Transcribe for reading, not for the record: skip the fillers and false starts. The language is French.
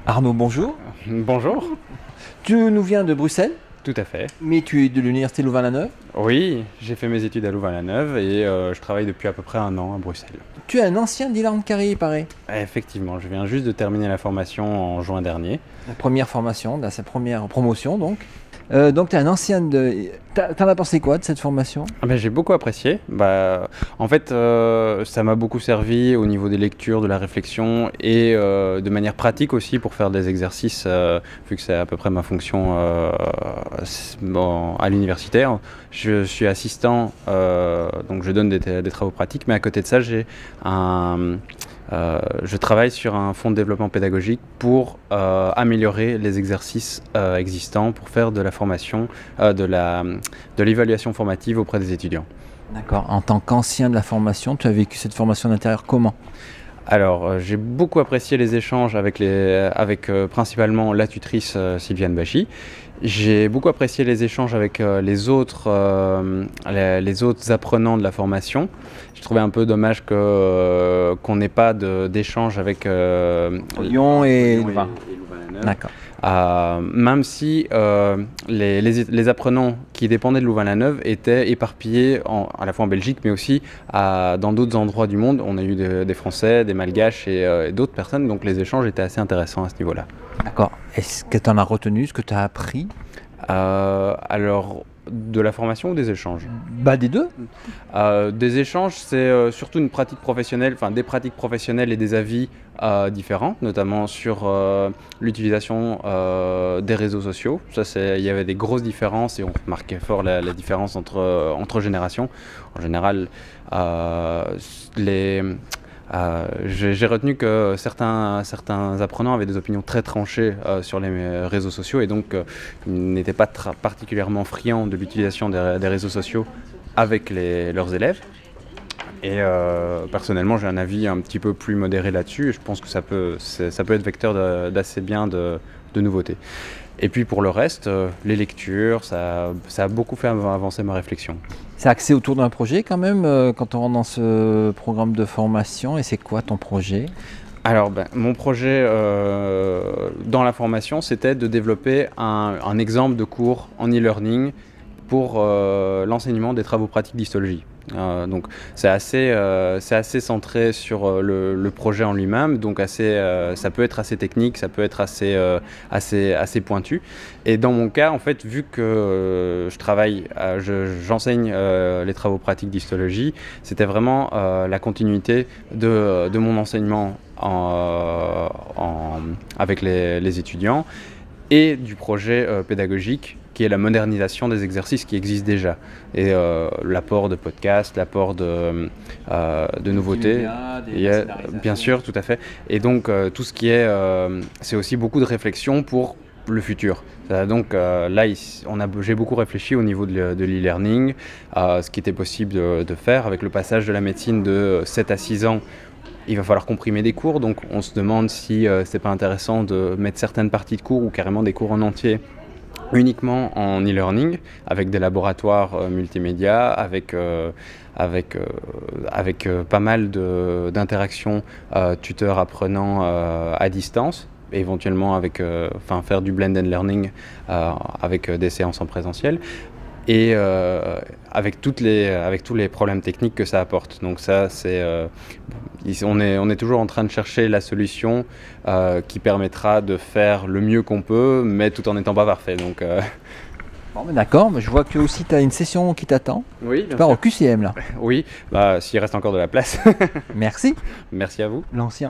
Arnaud, bonjour. Bonjour. Tu nous viens de Bruxelles, Tout à fait. mais tu es de l'université Louvain-la-Neuve. Oui, j'ai fait mes études à Louvain-la-Neuve et je travaille depuis à peu près un an à Bruxelles. Tu es un ancien d'Ilan Carré, il paraît. Effectivement, je viens juste de terminer la formation en juin dernier. La première formation, sa première promotion donc. Donc tu es un ancien de... T'en as pensé quoi de cette formation? J'ai beaucoup apprécié. En fait, ça m'a beaucoup servi au niveau des lectures, de la réflexion et de manière pratique aussi pour faire des exercices, vu que c'est à peu près ma fonction à l'universitaire. Je suis assistant, donc je donne des travaux pratiques, mais à côté de ça, je travaille sur un fonds de développement pédagogique pour améliorer les exercices existants, pour faire de la formation, de l'évaluation formative auprès des étudiants. D'accord. En tant qu'ancien de la formation, tu as vécu cette formation d'intérieur comment? Alors, j'ai beaucoup apprécié les échanges avec principalement la tutrice Sylviane Bachy. J'ai beaucoup apprécié les échanges avec les autres apprenants de la formation. Je trouvais un peu dommage qu'on n'ait pas d'échange avec Lyon et Louvain. D'accord. Même si les apprenants qui dépendaient de Louvain-la-Neuve étaient éparpillés à la fois en Belgique, mais aussi dans d'autres endroits du monde. On a eu des Français, des Malgaches et d'autres personnes, donc les échanges étaient assez intéressants à ce niveau-là. D'accord. Est-ce que tu en as retenu, ce que tu as appris? Alors, de la formation ou des échanges? Des deux. Des échanges, c'est surtout une pratique professionnelle, enfin des pratiques professionnelles et des avis différents, notamment sur l'utilisation des réseaux sociaux. Il y avait des grosses différences et on remarquait fort la différence entre générations. En général, j'ai retenu que certains apprenants avaient des opinions très tranchées sur les réseaux sociaux et donc n'étaient pas particulièrement friands de l'utilisation des réseaux sociaux avec leurs élèves. Et personnellement, j'ai un avis un petit peu plus modéré là-dessus et je pense que ça peut être vecteur d'assez bien de nouveautés. Et puis pour le reste, les lectures, ça a beaucoup fait avancer ma réflexion. C'est axé autour d'un projet quand même, quand on rentre dans ce programme de formation. Et c'est quoi ton projet? Alors, mon projet dans la formation, c'était de développer un exemple de cours en e-learning pour l'enseignement des travaux pratiques d'histologie. Donc c'est assez centré sur le projet en lui-même, donc ça peut être assez technique, ça peut être assez pointu. Et dans mon cas, en fait, vu que j'enseigne les travaux pratiques d'histologie, c'était vraiment la continuité de mon enseignement avec les étudiants et du projet pédagogique qui est la modernisation des exercices qui existent déjà. Et l'apport de podcasts, l'apport de nouveautés. Bien sûr, tout à fait. Et donc, tout ce qui est... c'est aussi beaucoup de réflexion pour le futur. Donc là, j'ai beaucoup réfléchi au niveau de l'e-learning, ce qui était possible de faire avec le passage de la médecine de 7 à 6 ans. Il va falloir comprimer des cours, donc on se demande si c'est pas intéressant de mettre certaines parties de cours ou carrément des cours en entier uniquement en e-learning, avec des laboratoires multimédia, avec pas mal d'interactions tuteurs-apprenants à distance, et éventuellement faire du blended learning avec des séances en présentiel. Et avec tous les problèmes techniques que ça apporte. Donc ça, on est toujours en train de chercher la solution qui permettra de faire le mieux qu'on peut, mais tout en n'étant pas parfait. Donc, D'accord, mais je vois que aussi tu as une session qui t'attend. Oui, tu pars au QCM là. Oui, s'il reste encore de la place. Merci. Merci à vous. L'ancien.